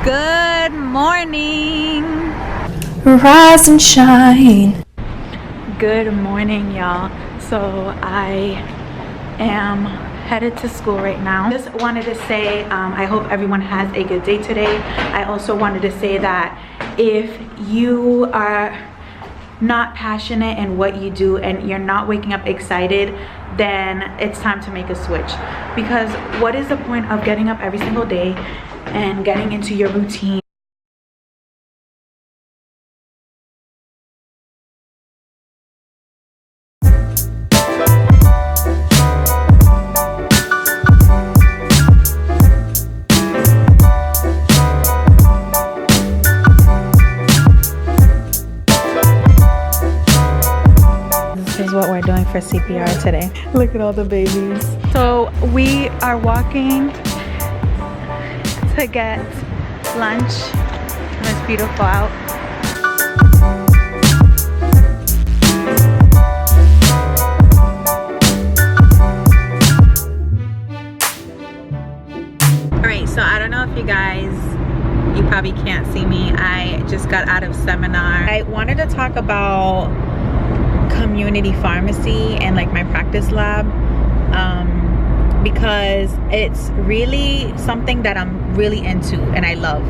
Good morning. Rise and shine. Good morning, y'all. So I am headed to school right now. Just wanted to say I hope everyone has a good day today. I also wanted to say that if you are not passionate in what you do and you're not waking up excited, then it's time to make a switch. Because what is the point of getting up every single day and getting into your routine? This is what we're doing for CPR today. Look at all the babies. So we are walking to get lunch and it's beautiful out. Alright, so I don't know if you probably can't see me. I just got out of seminar. I wanted to talk about community pharmacy and like my practice lab because it's really something that I'm really into and I love.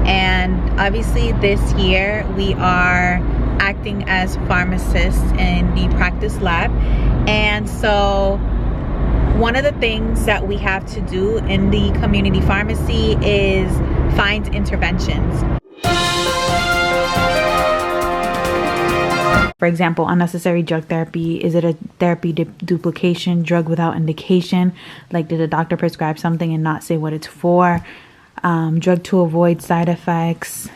And obviously this year we are acting as pharmacists in the practice lab, and so one of the things that we have to do in the community pharmacy is find interventions. For example, unnecessary drug therapy. Is it a therapy duplication, drug without indication? Like, did a doctor prescribe something and not say what it's for? Drug to avoid side effects,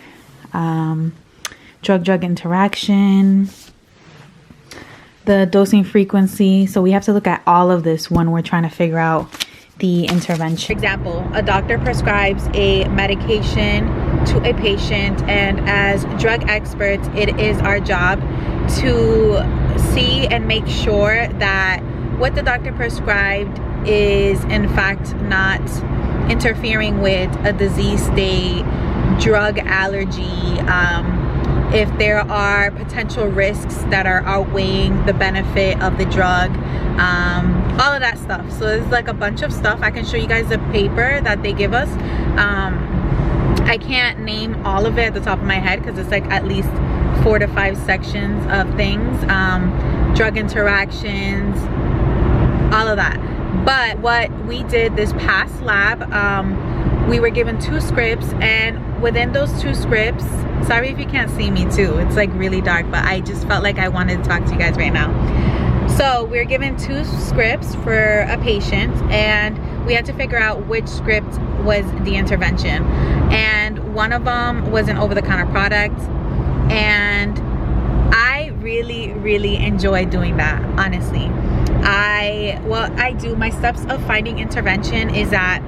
drug-drug interaction, the dosing frequency. So we have to look at all of this when we're trying to figure out the intervention. For example, a doctor prescribes a medication to a patient, and as drug experts, it is our job to see and make sure that what the doctor prescribed is in fact not interfering with a disease state, drug allergy, if there are potential risks that are outweighing the benefit of the drug, all of that stuff. So there's like a bunch of stuff. I can show you guys the paper that they give us. I can't name all of it at the top of my head because it's like at least 4 to 5 sections of things, drug interactions, all of that. But what we did this past lab, we were given 2 scripts, and within those 2 scripts, sorry if you can't see me too, it's like really dark, but I just felt like I wanted to talk to you guys right now. So we're given 2 scripts for a patient, and we had to figure out which script was the intervention. And one of them was an over-the-counter product, and I really enjoy doing that, honestly. I do my steps of finding intervention is that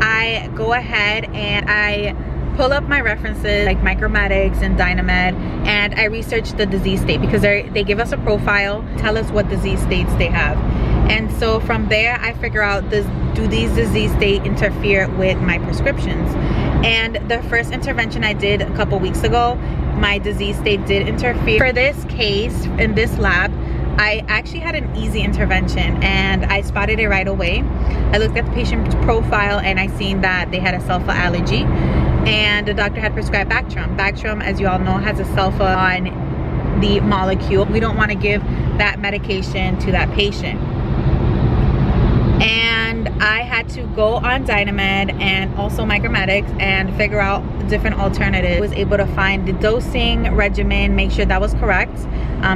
I go ahead and I pull up my references like Micromedics and Dynamed, and I research the disease state because they give us a profile, tell us what disease states they have. And so from there I figure out, do these disease states interfere with my prescriptions? And the first intervention I did a couple weeks ago, my disease state did interfere. For this case, in this lab, I actually had an easy intervention and I spotted it right away. I looked at the patient's profile and I seen that they had a sulfa allergy, and the doctor had prescribed Bactrim. Bactrim, as you all know, has a sulfa on the molecule. We don't want to give that medication to that patient. And I had to go on Dynamed and also Micromedics and figure out different alternatives. I was able to find the dosing regimen, make sure that was correct,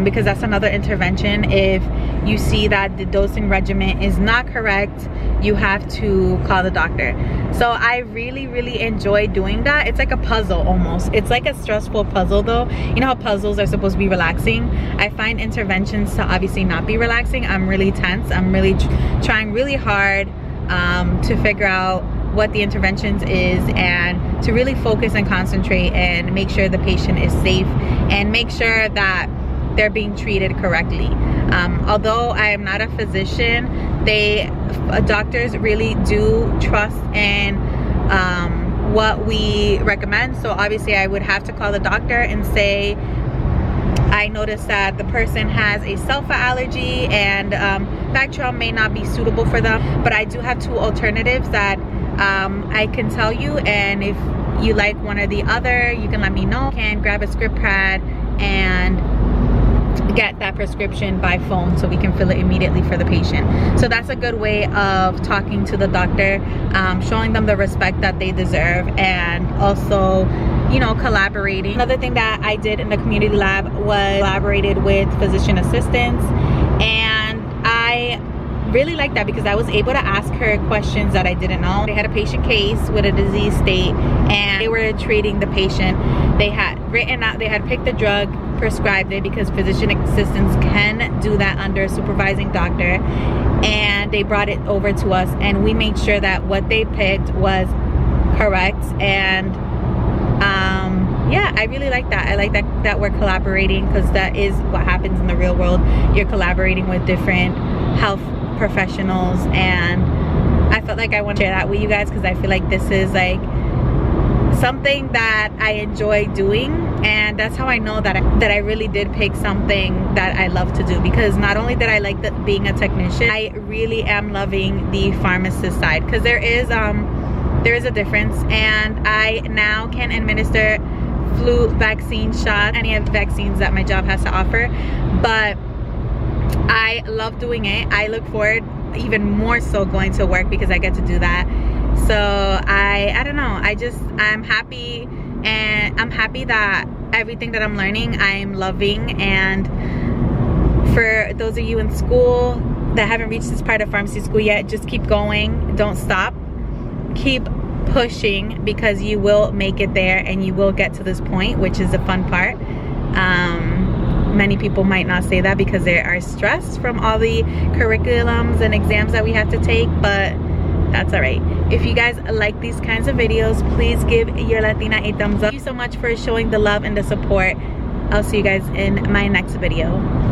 because that's another intervention. If you see that the dosing regimen is not correct, you have to call the doctor. So I really enjoy doing that. It's like a puzzle almost. It's like a stressful puzzle though. You know how puzzles are supposed to be relaxing? I find interventions to obviously not be relaxing. I'm really tense. I'm really trying really hard to figure out what the interventions is, and to really focus and concentrate and make sure the patient is safe and make sure that they're being treated correctly. Although I am not a physician, doctors really do trust in what we recommend. So obviously I would have to call the doctor and say, I noticed that the person has a sulfa allergy and Bactrim may not be suitable for them, but I do have 2 alternatives that I can tell you, and if you like one or the other, you can let me know. You can grab a script pad and get that prescription by phone so we can fill it immediately for the patient. So that's a good way of talking to the doctor, showing them the respect that they deserve, and also, you know, collaborating. Another thing that I did in the community lab was collaborated with physician assistants, and I really like that because I was able to ask her questions that I didn't know. They had a patient case with a disease state and they were treating the patient. They had written out, they had picked the drug, prescribed it, because physician assistants can do that under a supervising doctor, and they brought it over to us and we made sure that what they picked was correct. And yeah, I really like that. I like that we're collaborating, because that is what happens in the real world. You're collaborating with different health professionals, and I felt like I want to share that with you guys because I feel like this is like something that I enjoy doing, and that's how I know that I really did pick something that I love to do, because not only did I like being a technician, I really am loving the pharmacist side, because there is a difference, and I now can administer flu vaccine shot, any of the vaccines that my job has to offer, but I love doing it. I look forward even more so going to work because I get to do that. So I don't know, I'm happy, and I'm happy that everything that I'm learning I'm loving. And for those of you in school that haven't reached this part of pharmacy school yet, just keep going, don't stop, keep pushing, because you will make it there and you will get to this point, which is the fun part. Many people might not say that because they are stressed from all the curriculums and exams that we have to take, but that's all right. If you guys like these kinds of videos, please give your Latina a thumbs up. Thank you so much for showing the love and the support. I'll see you guys in my next video.